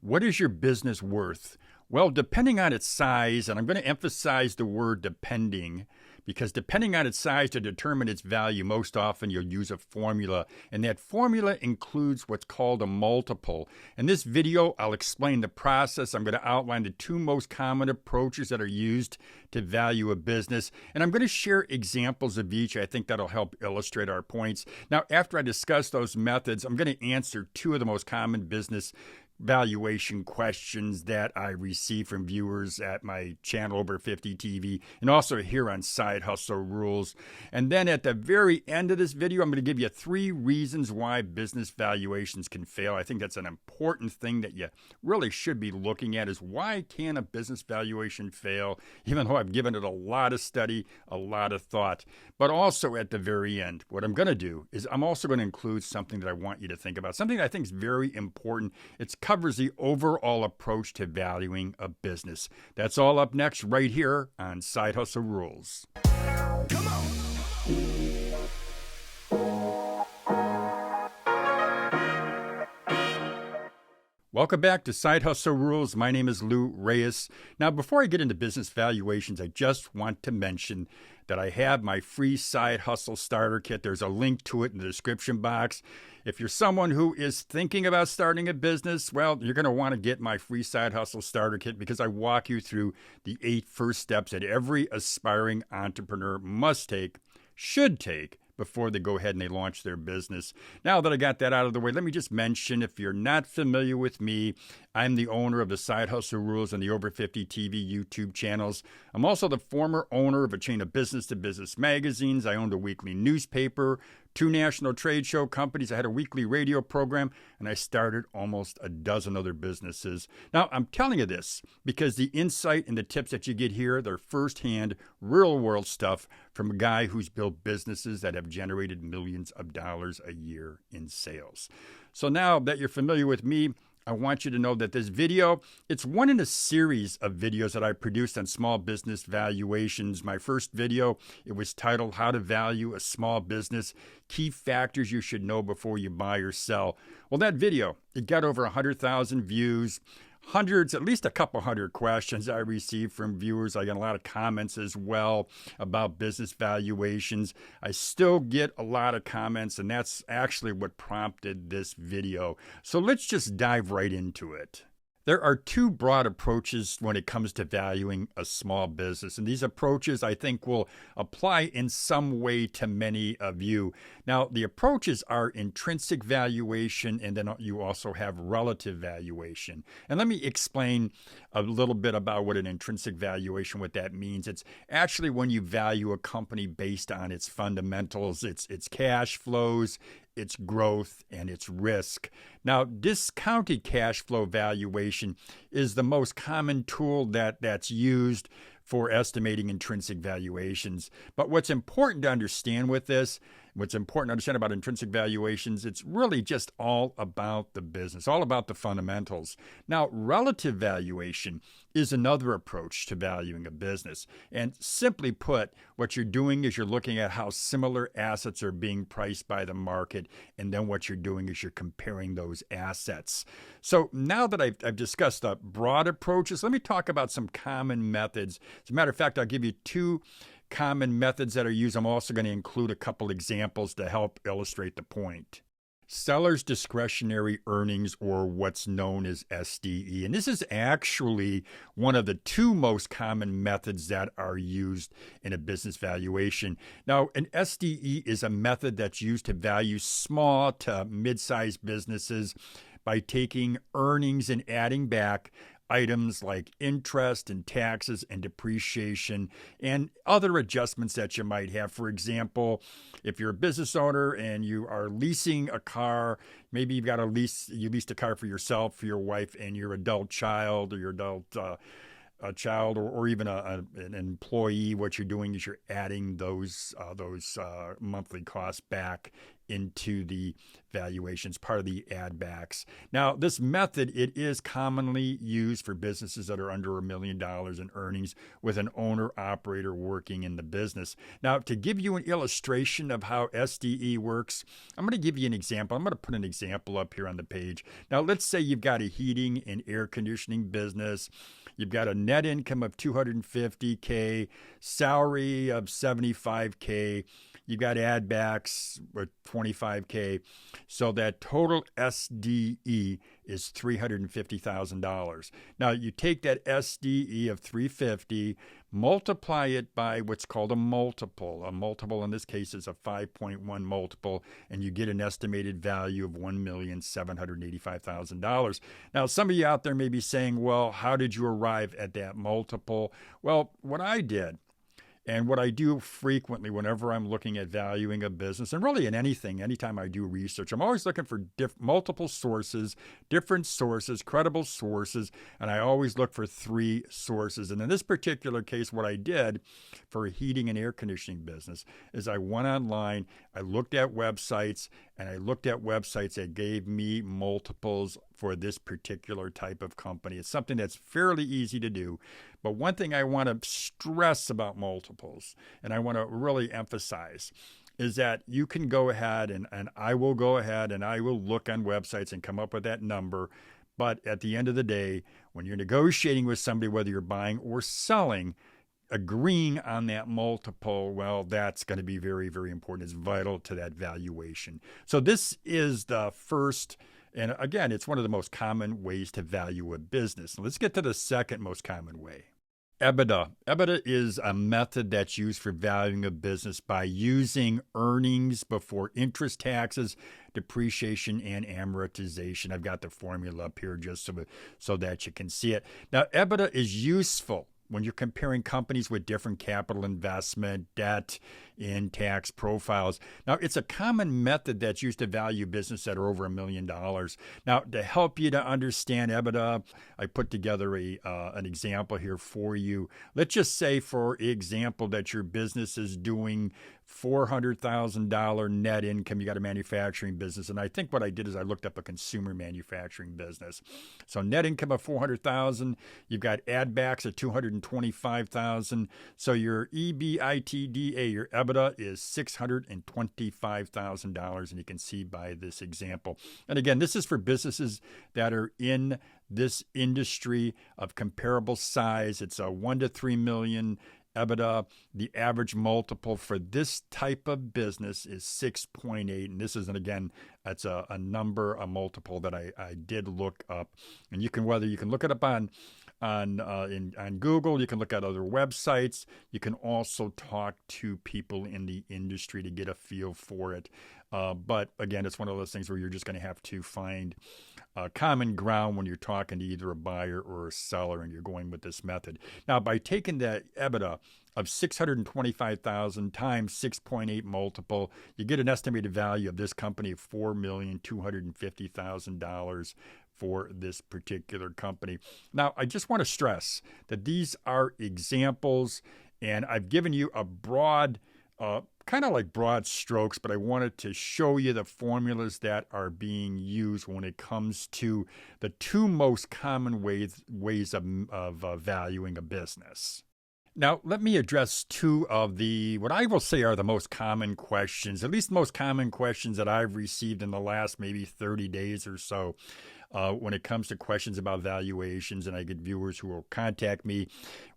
What is your business worth? Well, depending on its size, and I'm going to emphasize the word depending, because depending on its size to determine its value, most often you'll use a formula, and that formula includes what's called a multiple. In this video, I'll explain the process. I'm going to outline the two most common approaches that are used to value a business, and I'm going to share examples of each. I think that'll help illustrate our points. Now, after I discuss those methods, I'm going to answer two of the most common business valuation questions that I receive from viewers at my channel Over 50 TV and also here on Side Hustle Rules. And then at the very end of this video, I'm going to give you 3 reasons why business valuations can fail. I think that's an important thing that you really should be looking at, is why can a business valuation fail, even though I've given it a lot of study, a lot of thought. But also at the very end, what I'm going to do is I'm also going to include something that I want you to think about, something that I think is very important. It covers the overall approach to valuing a business. That's all up next right here on Side Hustle Rules. Come on. Welcome back to Side Hustle Rules. My name is Lou Reyes. Now, before I get into business valuations, I just want to mention that I have my free Side Hustle Starter Kit. There's a link to it in the description box. If you're someone who is thinking about starting a business, well, you're going to want to get my free Side Hustle Starter Kit because I walk you through the 8 first steps that every aspiring entrepreneur must take, should take, before they go ahead and they launch their business. Now that I got that out of the way, let me just mention, if you're not familiar with me, I'm the owner of the Side Hustle Rules and the Over 50 TV YouTube channels. I'm also the former owner of a chain of business-to-business magazines. I owned a weekly newspaper, 2 national trade show companies. I had a weekly radio program, and I started almost a dozen other businesses. Now, I'm telling you this because the insight and the tips that you get here, they're firsthand, real-world stuff from a guy who's built businesses that have generated millions of dollars a year in sales. So now that you're familiar with me, I want you to know that this video, it's one in a series of videos that I produced on small business valuations. My first video, it was titled How to Value a Small Business, Key Factors You Should Know Before You Buy or Sell. Well, that video, it got over 100,000 views. Hundreds, at least a couple hundred questions I received from viewers. I got a lot of comments as well about business valuations. I still get a lot of comments, and that's actually what prompted this video. So let's just dive right into it. There are 2 broad approaches when it comes to valuing a small business, and these approaches I think will apply in some way to many of you. Now, the approaches are intrinsic valuation, and then you also have relative valuation. And let me explain a little bit about what an intrinsic valuation, what that means. It's actually when you value a company based on its fundamentals, its cash flows, its growth, and its risk. Now, discounted cash flow valuation is the most common tool that's used for estimating intrinsic valuations. But what's important to understand with this, what's important to understand about intrinsic valuations, it's really just all about the business, all about the fundamentals. Now, relative valuation is another approach to valuing a business. And simply put, what you're doing is you're looking at how similar assets are being priced by the market, and then what you're doing is you're comparing those assets. So now that I've discussed the broad approaches, let me talk about some common methods. As a matter of fact, I'll give you 2 common methods that are used. I'm also going to include a couple examples to help illustrate the point. Seller's discretionary earnings, or what's known as SDE. And this is actually one of the 2 most common methods that are used in a business valuation. Now, an SDE is a method that's used to value small to mid-sized businesses by taking earnings and adding back items like interest and taxes and depreciation and other adjustments that you might have. For example, if you're a business owner and you are leasing a car, maybe you leased a car for yourself, for your wife, and your adult child, or your adult a child, or even an employee. What you're doing is you're adding those monthly costs back into the valuations, part of the add backs. Now, this method, it is commonly used for businesses that are under $1 million in earnings with an owner operator working in the business. Now, to give you an illustration of how SDE works, I'm going to give you an example. I'm going to put an example up here on the page. Now, let's say you've got a heating and air conditioning business. You've got a net income of $250K, salary of $75K. You've got add backs with $25K. So that total SDE is $350,000. Now you take that SDE of $350, multiply it by what's called a multiple. A multiple in this case is a 5.1 multiple, and you get an estimated value of $1,785,000. Now some of you out there may be saying, well, how did you arrive at that multiple? Well, what I did, and what I do frequently whenever I'm looking at valuing a business, and really in anything, anytime I do research, I'm always looking for multiple sources, different sources, credible sources, and I always look for 3 sources. And in this particular case, what I did for a heating and air conditioning business is I went online, I looked at websites, and I looked at websites that gave me multiples for this particular type of company. It's something that's fairly easy to do. But one thing I want to stress about multiples, and I want to really emphasize, is that you can go ahead and I will go ahead and I will look on websites and come up with that number. But at the end of the day, when you're negotiating with somebody, whether you're buying or selling, agreeing on that multiple, well, that's going to be very, very important. It's vital to that valuation. So this is the first, and again, it's one of the most common ways to value a business. Let's get to the second most common way. EBITDA. EBITDA is a method that's used for valuing a business by using earnings before interest, taxes, depreciation, and amortization. I've got the formula up here just so that you can see it. Now, EBITDA is useful when you're comparing companies with different capital investment, debt, and tax profiles. Now, it's a common method that's used to value businesses that are over $1 million. Now, to help you to understand EBITDA, I put together an example here for you. Let's just say, for example, that your business is doing $400,000 net income. You got a manufacturing business. And I think what I did is I looked up a consumer manufacturing business. So net income of $400,000. You've got add backs of $225,000. So your EBITDA, your EBITDA, is $625,000. And you can see by this example. And again, this is for businesses that are in this industry of comparable size. It's a 1 to 3 million EBITDA. The average multiple for this type of business is 6.8. And this isn't, again, that's a number, a multiple that I did look up. And you can look it up on Google, you can look at other websites. You can also talk to people in the industry to get a feel for it. But again, it's one of those things where you're just going to have to find common ground when you're talking to either a buyer or a seller and you're going with this method. Now, by taking that EBITDA of $625,000 times 6.8 multiple, you get an estimated value of this company of $4,250,000 for this particular company. Now, I just want to stress that these are examples, and I've given you a broad kind of like broad strokes, but I wanted to show you the formulas that are being used when it comes to the 2 most common ways of valuing a business. Now, let me address 2 of what I will say are the most common questions, at least the most common questions that I've received in the last maybe 30 days or so. When it comes to questions about valuations, and I get viewers who will contact me.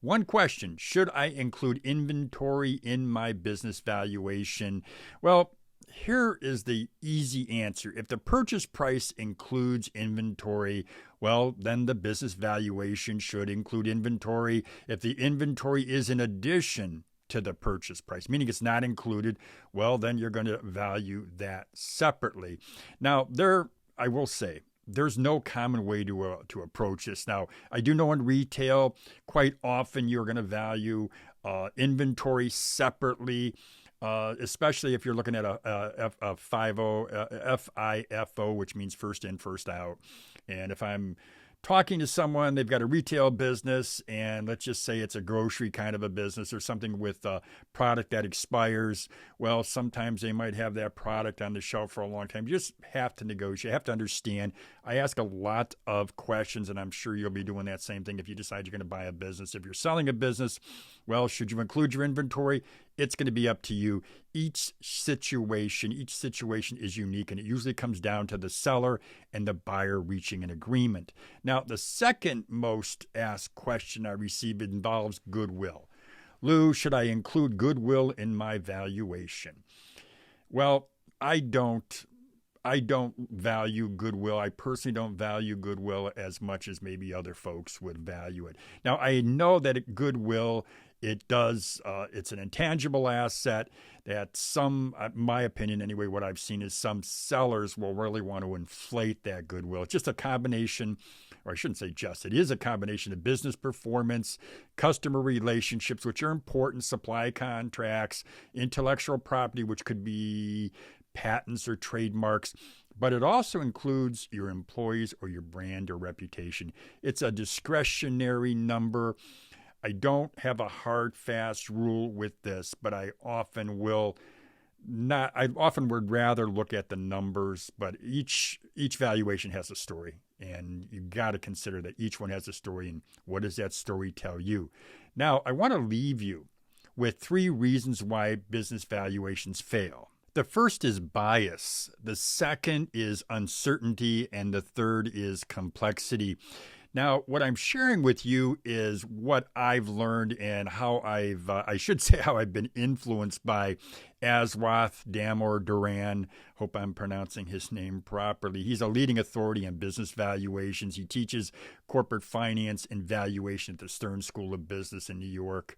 One question: should I include inventory in my business valuation? Well, here is the easy answer. If the purchase price includes inventory, well, then the business valuation should include inventory. If the inventory is in addition to the purchase price, meaning it's not included, well, then you're going to value that separately. Now, I will say, there's no common way to approach this. Now, I do know in retail, quite often you're going to value inventory separately, especially if you're looking at a FIFO, which means first in, first out. And if I'm talking to someone, they've got a retail business, and let's just say it's a grocery kind of a business or something with a product that expires. Well, sometimes they might have that product on the shelf for a long time. You just have to negotiate, you have to understand. I ask a lot of questions, and I'm sure you'll be doing that same thing if you decide you're going to buy a business. If you're selling a business, well, should you include your inventory? It's going to be up to you. Each situation is unique, and it usually comes down to the seller and the buyer reaching an agreement. Now, the second most asked question I receive involves goodwill. Lou, should I include goodwill in my valuation? Well, I don't value goodwill. I personally don't value goodwill as much as maybe other folks would value it. Now, I know that goodwill, it's an intangible asset that my opinion anyway, what I've seen is some sellers will really want to inflate that goodwill. It's just a combination, or I shouldn't say just, it is a combination of business performance, customer relationships, which are important, supply contracts, intellectual property, which could be patents or trademarks, but it also includes your employees or your brand or reputation. It's a discretionary number. I don't have a hard, fast rule with this, but I often would rather look at the numbers, but each valuation has a story, and you got to consider that each one has a story, and what does that story tell you? Now, I want to leave you with 3 reasons why business valuations fail. The first is bias. The second is uncertainty. And the third is complexity. Now, what I'm sharing with you is what I've learned and how how I've been influenced by Aswath Damodaran. Hope I'm pronouncing his name properly. He's a leading authority on business valuations. He teaches corporate finance and valuation at the Stern School of Business in New York,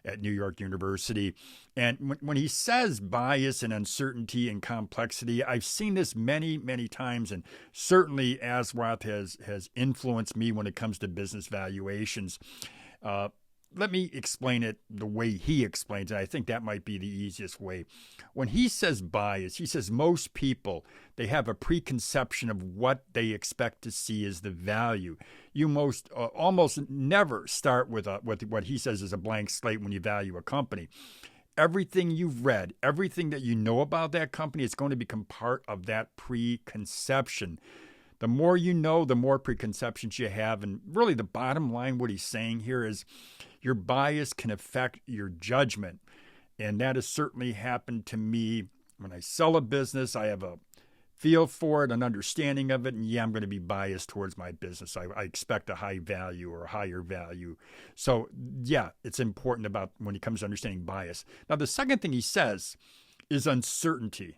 at New York University. And when he says bias and uncertainty and complexity, I've seen this many, many times, and certainly Aswath has influenced me when it comes to business valuations. Let me explain it the way he explains it. I think that might be the easiest way. When he says bias, he says most people, they have a preconception of what they expect to see as the value. You almost never start with what he says is a blank slate when you value a company. Everything you've read, everything that you know about that company is going to become part of that preconception. The more you know, the more preconceptions you have. And really the bottom line, what he's saying here is your bias can affect your judgment. And that has certainly happened to me. When I sell a business, I have a feel for it, an understanding of it, and I'm going to be biased towards my business. I expect a high value or a higher value. So it's important about when it comes to understanding bias. Now, the second thing he says is uncertainty.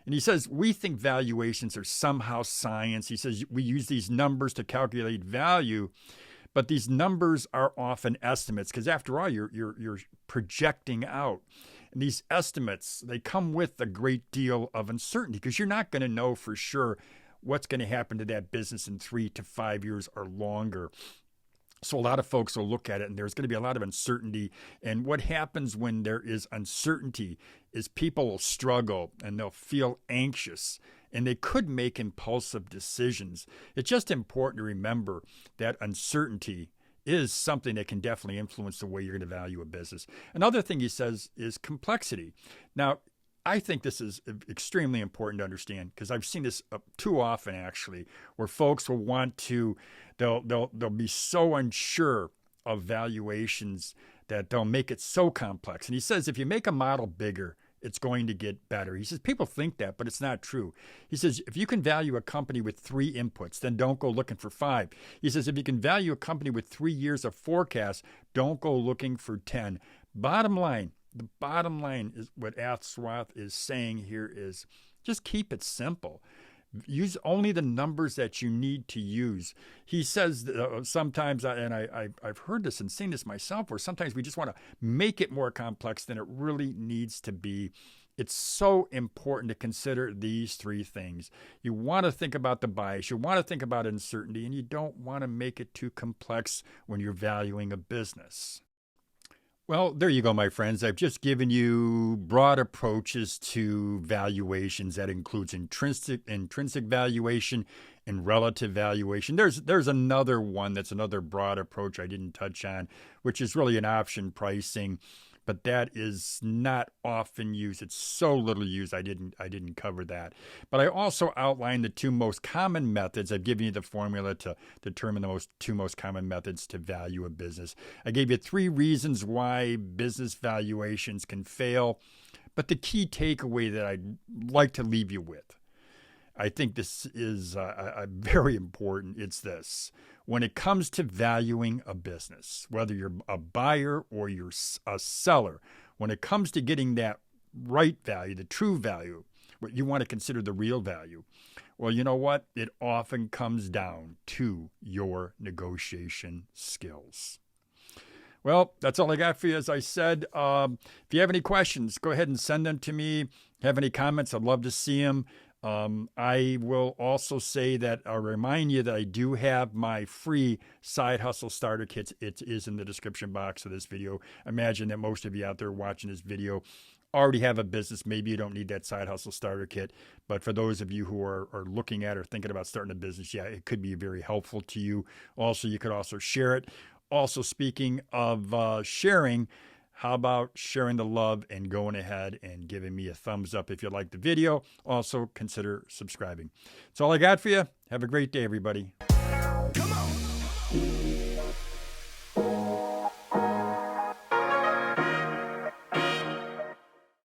And he says, we think valuations are somehow science. He says, we use these numbers to calculate value, but these numbers are often estimates because after all, you're projecting out. And these estimates, they come with a great deal of uncertainty because you're not going to know for sure what's going to happen to that business in 3 to 5 years or longer. So a lot of folks will look at it and there's going to be a lot of uncertainty. And what happens when there is uncertainty is people will struggle and they'll feel anxious and they could make impulsive decisions. It's just important to remember that uncertainty is something that can definitely influence the way you're going to value a business. Another thing he says is complexity. Now, I think this is extremely important to understand because I've seen this too often actually, where folks will want to, they'll be so unsure of valuations that they'll make it so complex. And he says if you make a model bigger, it's going to get better. He says people think that, but it's not true. He says if you can value a company with 3 inputs, then don't go looking for 5. He says if you can value a company with 3 years of forecast, don't go looking for 10. The bottom line is what Aswath is saying here is just keep it simple. Use only the numbers that you need to use. He says sometimes, and I've heard this and seen this myself, where sometimes we just want to make it more complex than it really needs to be. It's so important to consider these 3 things. You want to think about the bias, you want to think about uncertainty, and you don't want to make it too complex when you're valuing a business. Well, there you go, my friends. I've just given you broad approaches to valuations that includes intrinsic valuation and relative valuation. There's another one that's another broad approach I didn't touch on, which is really an option pricing, but that is not often used. It's so little used. I didn't cover that. But I also outlined the two most common methods. I've given you the formula to determine the two most common methods to value a business. I gave you 3 reasons why business valuations can fail. But the key takeaway that I'd like to leave you with, I think this is very important. It's this. When it comes to valuing a business, whether you're a buyer or you're a seller, when it comes to getting that right value, the true value, what you want to consider the real value, well, you know what? It often comes down to your negotiation skills. Well, that's all I got for you. As I said, if you have any questions, go ahead and send them to me. Have any comments? I'd love to see them. I will also say that I'll remind you that I do have my free side hustle starter kits. It is in the description box of this video. Imagine that most of you out there watching this video already have a business. Maybe you don't need that side hustle starter kit, but for those of you who are looking at or thinking about starting a business, yeah, it could be very helpful to you. Also, you could also share it. Also, speaking of sharing, how about sharing the love and going ahead and giving me a thumbs up if you like the video? Also, consider subscribing. That's all I got for you. Have a great day, everybody.